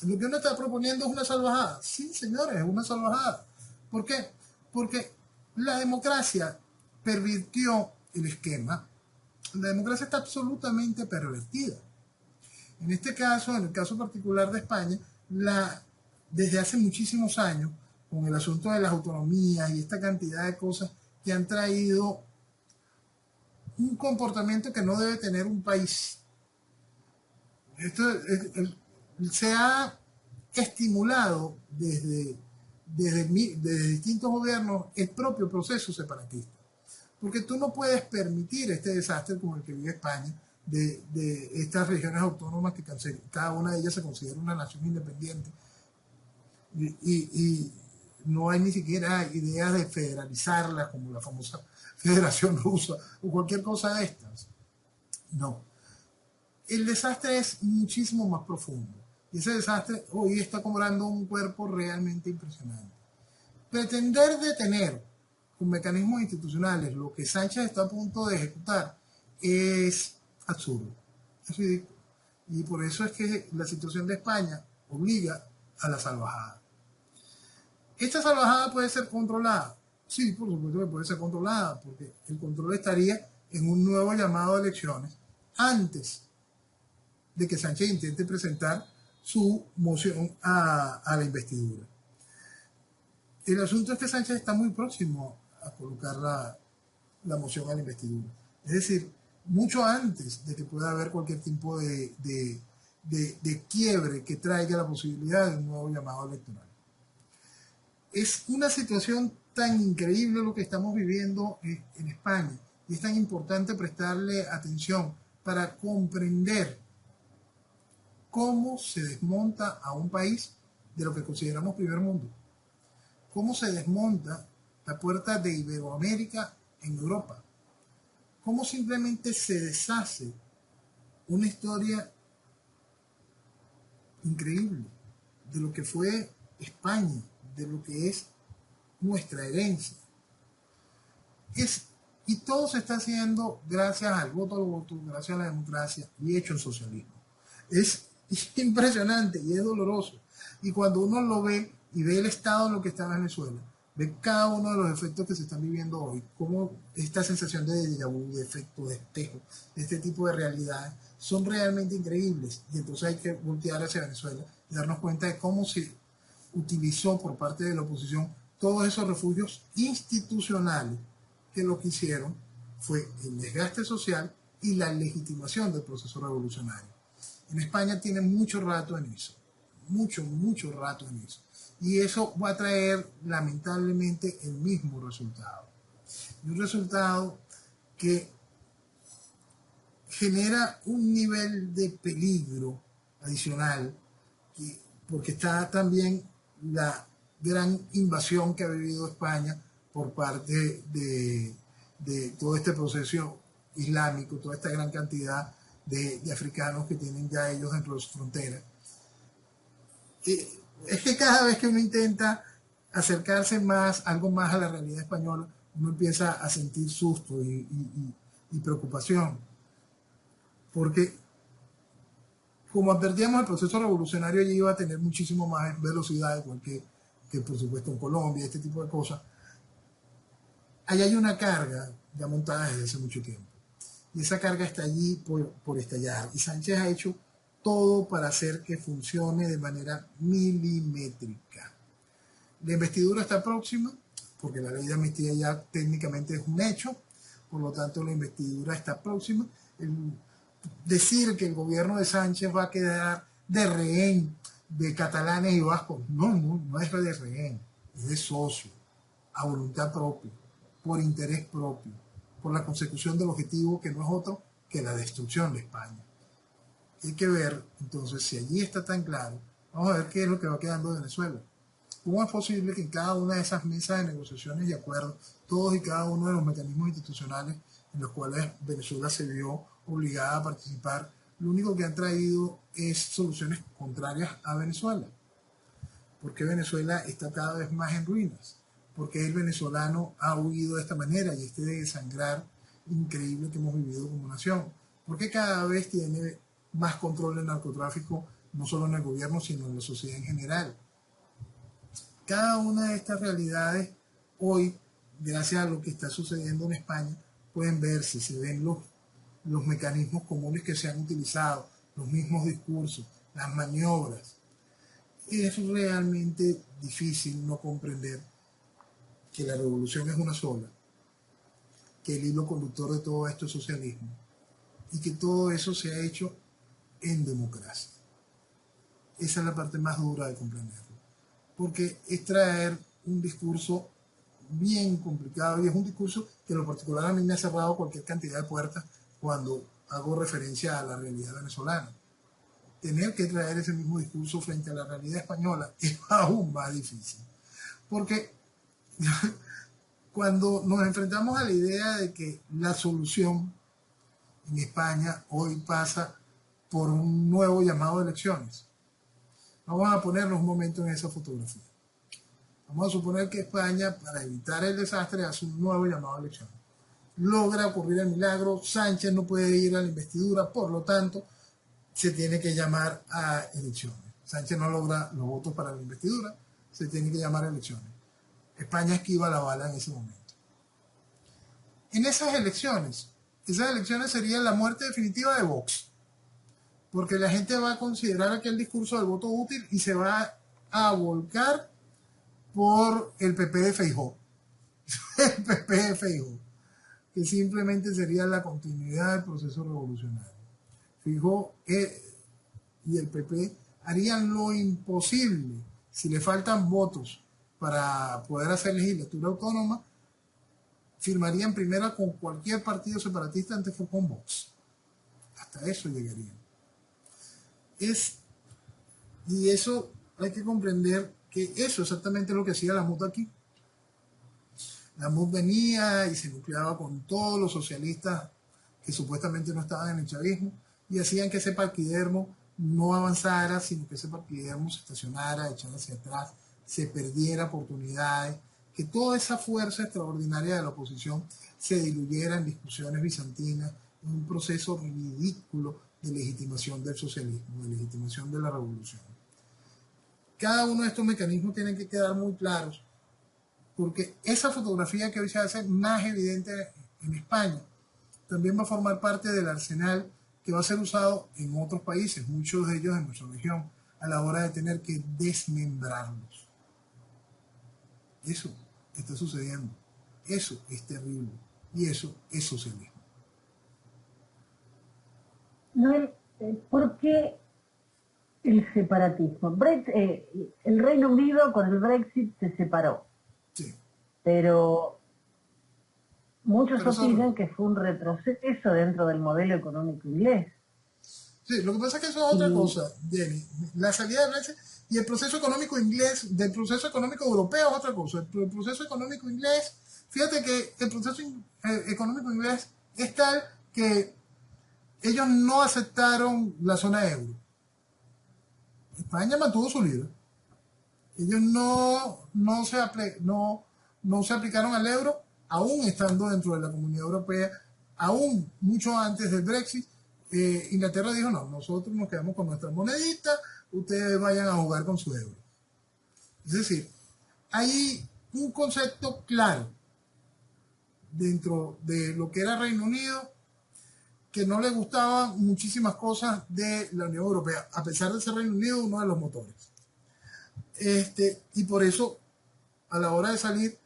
Lo que uno está proponiendo es una salvajada. Sí, señores, es una salvajada. ¿Por qué? Porque la democracia pervirtió el esquema. La democracia está absolutamente pervertida. En este caso, en el caso particular de España, desde hace muchísimos años, con el asunto de las autonomías y esta cantidad de cosas que han traído un comportamiento que no debe tener un país. Se ha estimulado desde distintos gobiernos el propio proceso separatista. Porque tú no puedes permitir este desastre como el que vive España, de estas regiones autónomas que cada una de ellas se considera una nación independiente. Y no hay ni siquiera ideas de federalizarlas como la famosa Federación Rusa o cualquier cosa de estas. No. El desastre es muchísimo más profundo. Y ese desastre hoy está cobrando un cuerpo realmente impresionante. Pretender detener con mecanismos institucionales lo que Sánchez está a punto de ejecutar es absurdo, es ridículo. Y por eso es que la situación de España obliga a la salvajada. ¿Esta salvajada puede ser controlada? Sí, por supuesto que puede ser controlada, porque el control estaría en un nuevo llamado a elecciones antes de que Sánchez intente presentar su moción a la investidura. El asunto es que Sánchez está muy próximo a colocar la moción a la investidura. Es decir, mucho antes de que pueda haber cualquier tipo de quiebre que traiga la posibilidad de un nuevo llamado electoral. Es una situación tan increíble lo que estamos viviendo en España y es tan importante prestarle atención para comprender cómo se desmonta a un país de lo que consideramos primer mundo. Cómo se desmonta la puerta de Iberoamérica en Europa. Cómo simplemente se deshace una historia increíble de lo que fue España, de lo que es nuestra herencia. Y todo se está haciendo gracias al voto al voto, gracias a la democracia y hecho en socialismo. Es impresionante y es doloroso. Y cuando uno lo ve y ve el estado en lo que está Venezuela, ve cada uno de los efectos que se están viviendo hoy, como esta sensación de déjà vu, de efecto, de espejo, de este tipo de realidades, son realmente increíbles. Y entonces hay que voltear hacia Venezuela y darnos cuenta de cómo se utilizó por parte de la oposición todos esos refugios institucionales que lo que hicieron fue el desgaste social y la legitimación del proceso revolucionario. En España tienen mucho rato en eso, mucho rato en eso. Y eso va a traer lamentablemente el mismo resultado. Y un resultado que genera un nivel de peligro adicional, porque está también la gran invasión que ha vivido España por parte de todo este proceso islámico, toda esta gran cantidad de africanos que tienen ya ellos dentro de su frontera. Es que cada vez que uno intenta acercarse algo más a la realidad española, uno empieza a sentir susto y preocupación. Porque, como advertíamos, el proceso revolucionario ya iba a tener muchísimo más velocidad, igual que por supuesto en Colombia, este tipo de cosas. Allá hay una carga ya montada desde hace mucho tiempo. Y esa carga está allí por estallar. Y Sánchez ha hecho todo para hacer que funcione de manera milimétrica. La investidura está próxima, porque la ley de amnistía ya técnicamente es un hecho, por lo tanto la investidura está próxima. Decir que el gobierno de Sánchez va a quedar de rehén de catalanes y vascos, no es de rehén, es de socio, a voluntad propia, por interés propio, por la consecución del objetivo que no es otro que la destrucción de España. Hay que ver, entonces, si allí está tan claro, vamos a ver qué es lo que va quedando de Venezuela. ¿Cómo es posible que en cada una de esas mesas de negociaciones y acuerdos, todos y cada uno de los mecanismos institucionales en los cuales Venezuela se vio obligada a participar, lo único que han traído es soluciones contrarias a Venezuela? Porque Venezuela está cada vez más en ruinas. por qué el venezolano ha huido de esta manera y este desangrar increíble que hemos vivido como nación. Porque cada vez tiene más control del narcotráfico, no solo en el gobierno, sino en la sociedad en general. Cada una de estas realidades hoy, gracias a lo que está sucediendo en España, pueden verse, se ven los mecanismos comunes que se han utilizado, los mismos discursos, las maniobras. Es realmente difícil no comprender que la revolución es una sola, que el hilo conductor de todo esto es socialismo y que todo eso se ha hecho en democracia. Esa es la parte más dura de comprenderlo, porque es traer un discurso bien complicado y es un discurso que en lo particular a mí me ha cerrado cualquier cantidad de puertas cuando hago referencia a la realidad venezolana. Tener que traer ese mismo discurso frente a la realidad española es aún más difícil, porque cuando nos enfrentamos a la idea de que la solución en España hoy pasa por un nuevo llamado a elecciones, vamos a ponernos un momento en esa fotografía. Vamos a suponer que España, para evitar el desastre, hace un nuevo llamado a elecciones. Logra ocurrir el milagro, Sánchez no puede ir a la investidura, por lo tanto, se tiene que llamar a elecciones. Sánchez no logra los votos para la investidura, se tiene que llamar a elecciones. España esquiva la bala en ese momento. En esas elecciones serían la muerte definitiva de Vox, porque la gente va a considerar aquel discurso del voto útil y se va a volcar por el PP de Feijóo. El PP de Feijóo, que simplemente sería la continuidad del proceso revolucionario. Feijóo y el PP harían lo imposible, si le faltan votos para poder hacer legislatura autónoma, firmarían primero con cualquier partido separatista antes que con Vox. Hasta eso llegarían. Y eso hay que comprender que eso exactamente es lo que hacía la MUD aquí. La MUD venía y se nucleaba con todos los socialistas que supuestamente no estaban en el chavismo y hacían que ese paquidermo no avanzara, sino que ese paquidermo se estacionara, echara hacia atrás, se perdiera oportunidades, que toda esa fuerza extraordinaria de la oposición se diluyera en discusiones bizantinas, en un proceso ridículo de legitimación del socialismo, de legitimación de la revolución. Cada uno de estos mecanismos tienen que quedar muy claros, porque esa fotografía que hoy se hace más evidente en España también va a formar parte del arsenal que va a ser usado en otros países, muchos de ellos en nuestra región, a la hora de tener que desmembrarlos. Eso está sucediendo, eso es terrible y eso es socialismo. Noel, ¿por qué el separatismo? El Reino Unido con el Brexit se separó, Sí. pero muchos Pero opinan que fue un retroceso dentro del modelo económico inglés. Sí, lo que pasa es que eso es otra cosa, Jenny. La salida de Brexit y el proceso económico inglés, del proceso económico europeo es otra cosa. El proceso económico inglés, fíjate que el proceso económico inglés es tal que ellos no aceptaron la zona euro. España mantuvo su libra. Ellos no se aplicaron al euro, aún estando dentro de la Comunidad Europea, aún mucho antes del Brexit. Inglaterra dijo, no, nosotros nos quedamos con nuestra monedita, ustedes vayan a jugar con su euro. Es decir, hay un concepto claro dentro de lo que era Reino Unido, que no le gustaban muchísimas cosas de la Unión Europea, a pesar de ser Reino Unido uno de los motores. Y por eso, a la hora de salir,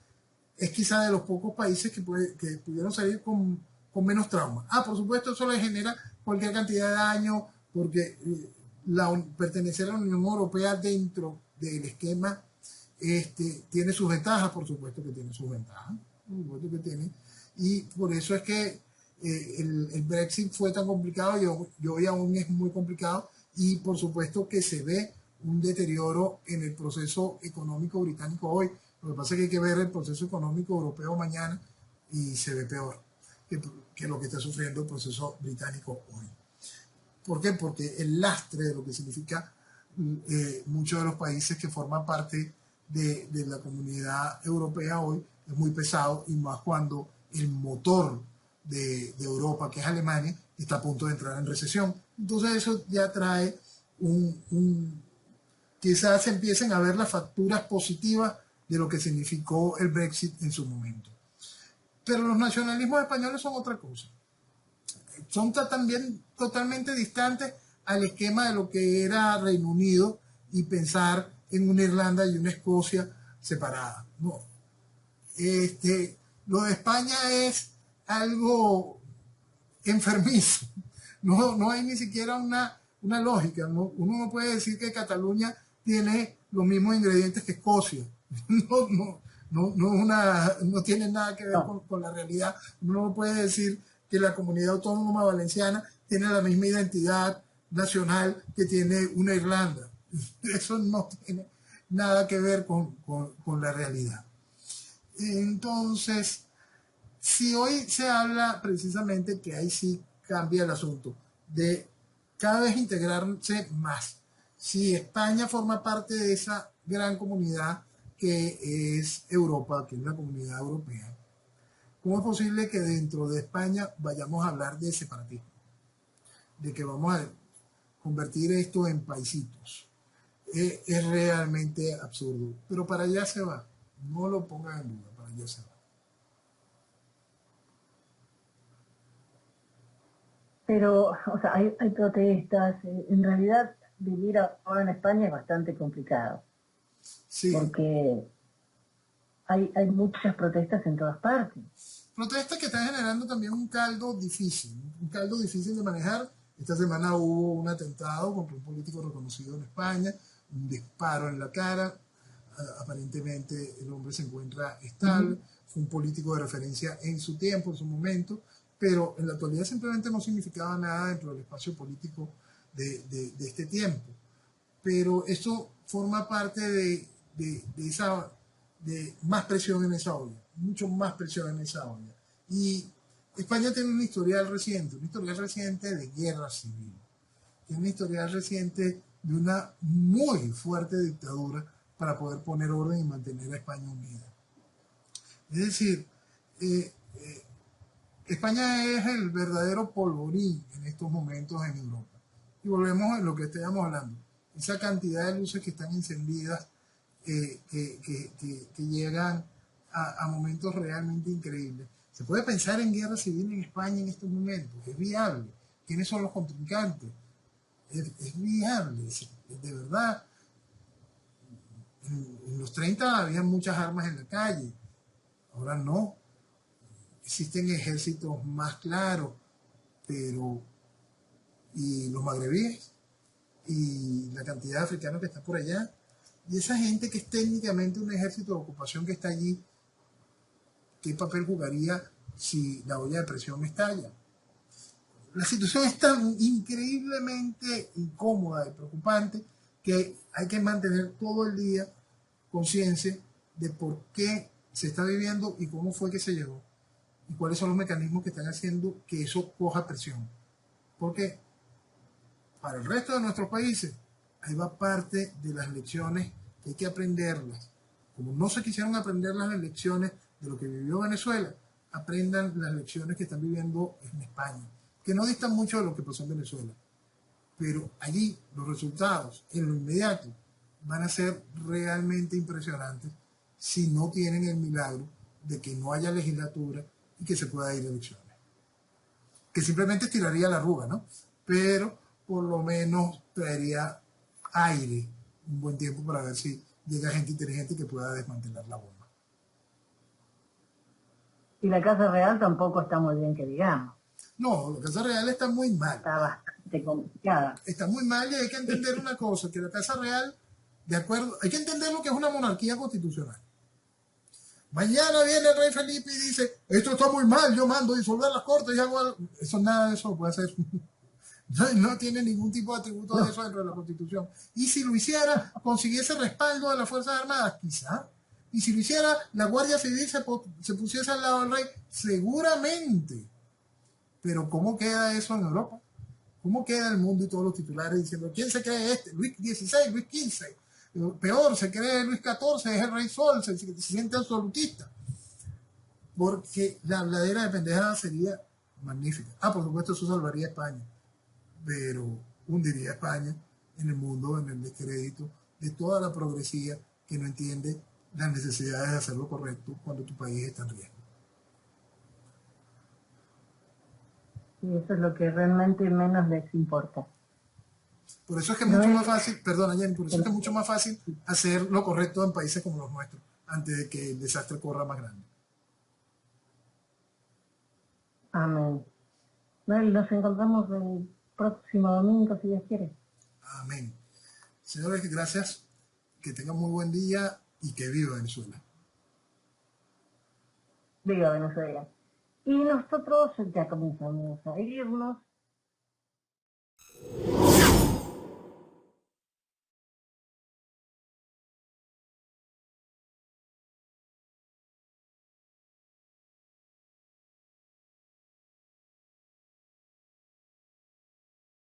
es quizá de los pocos países que pudieron salir con menos trauma. Por supuesto, eso le genera cualquier cantidad de daño, porque pertenecer a la Unión Europea dentro del esquema tiene sus ventajas, por supuesto que tiene sus ventajas, por supuesto que tiene, y por eso es que el Brexit fue tan complicado y hoy aún es muy complicado, y por supuesto que se ve un deterioro en el proceso económico británico hoy. Lo que pasa es que hay que ver el proceso económico europeo mañana y se ve peor que lo que está sufriendo el proceso británico hoy. ¿Por qué? Porque el lastre de lo que significa muchos de los países que forman parte de la comunidad europea hoy es muy pesado, y más cuando el motor de Europa, que es Alemania, está a punto de entrar en recesión. Entonces eso ya trae quizás se empiecen a ver las facturas positivas de lo que significó el Brexit en su momento. Pero los nacionalismos españoles son otra cosa. Son también totalmente distantes al esquema de lo que era Reino Unido y pensar en una Irlanda y una Escocia separadas. No. Lo de España es algo enfermizo. No hay ni siquiera una lógica. ¿No? Uno no puede decir que Cataluña tiene los mismos ingredientes que Escocia. No tiene nada que ver con la realidad. Uno no puede decir que la comunidad autónoma valenciana tiene la misma identidad nacional que tiene una Irlanda. Eso no tiene nada que ver con la realidad. Entonces, si hoy se habla precisamente que ahí sí cambia el asunto, de cada vez integrarse más. Si España forma parte de esa gran comunidad que es Europa, que es la comunidad europea, ¿cómo es posible que dentro de España vayamos a hablar de separatismo? De que vamos a convertir esto en paisitos. Es realmente absurdo. Pero para allá se va. No lo pongan en duda, para allá se va. Pero, o sea, hay protestas. En realidad, vivir ahora en España es bastante complicado. Sí. Porque hay muchas protestas en todas partes. Protestas que están generando también un caldo difícil de manejar. Esta semana hubo un atentado contra un político reconocido en España, un disparo en la cara. Aparentemente el hombre se encuentra estable. Fue un político de referencia en su tiempo, en su momento, pero en la actualidad simplemente no significaba nada dentro del espacio político de este tiempo. Pero eso forma parte de más presión en esa olla, mucho más presión en esa olla. Y España tiene un historial reciente de guerra civil, tiene un historial reciente de una muy fuerte dictadura para poder poner orden y mantener a España unida. Es decir, España es el verdadero polvorín en estos momentos en Europa. Y volvemos a lo que estábamos hablando, esa cantidad de luces que están encendidas, que llegan a momentos realmente increíbles. Se puede pensar en guerra civil en España en estos momentos, es viable. ¿Quiénes son los contrincantes? Es viable, de verdad. En los 30 había muchas armas en la calle, ahora no. Existen ejércitos más claros, pero y los magrebíes y la cantidad de africanos que está por allá, y esa gente que es técnicamente un ejército de ocupación que está allí, ¿qué papel jugaría si la olla de presión estalla? La situación es tan increíblemente incómoda y preocupante que hay que mantener todo el día conciencia de por qué se está viviendo y cómo fue que se llegó y cuáles son los mecanismos que están haciendo que eso coja presión. Porque para el resto de nuestros países, ahí va parte de las lecciones que hay que aprenderlas. Como no se quisieron aprender las lecciones de lo que vivió Venezuela, aprendan las lecciones que están viviendo en España, que no distan mucho de lo que pasó en Venezuela. Pero allí los resultados, en lo inmediato, van a ser realmente impresionantes si no tienen el milagro de que no haya legislatura y que se pueda ir a elecciones. Que simplemente tiraría la arruga, ¿no? Pero por lo menos traería aire un buen tiempo para ver si llega gente inteligente que pueda desmantelar la bomba. Y la Casa Real tampoco está muy bien, que digamos. No, la Casa Real está muy mal. Está bastante complicada. Está muy mal y hay que entender una cosa, que la Casa Real, de acuerdo, hay que entender lo que es una monarquía constitucional. Mañana viene el rey Felipe y dice, esto está muy mal, yo mando disolver las cortes y hago algo. Eso, nada de eso puede hacer. No tiene ningún tipo de atributo de eso dentro de la Constitución. Y si lo hiciera, consiguiese respaldo de las Fuerzas Armadas, quizá. Y si lo hiciera, la Guardia Civil se pusiese al lado del rey, seguramente. Pero ¿cómo queda eso en Europa? ¿Cómo queda el mundo y todos los titulares diciendo, ¿quién se cree este? Luis XVI, Luis XV. Peor, se cree Luis XIV, es el rey sol, se siente absolutista. Porque la habladera de pendejada sería magnífica. Ah, por supuesto, eso salvaría a España, pero hundiría a España en el mundo, en el descrédito de toda la progresía que no entiende las necesidades de hacer lo correcto cuando tu país está en riesgo. Y eso es lo que realmente menos les importa. Por eso es que es No mucho es, más fácil, perdona Jenny, por eso es que es mucho más fácil hacer lo correcto en países como los nuestros, antes de que el desastre corra más grande. amén. Noel, nos encontramos el próximo domingo, si Dios quiere. Amén. Señores, gracias. Que tengan muy buen día y que viva Venezuela. Viva Venezuela. Y nosotros ya comenzamos a irnos.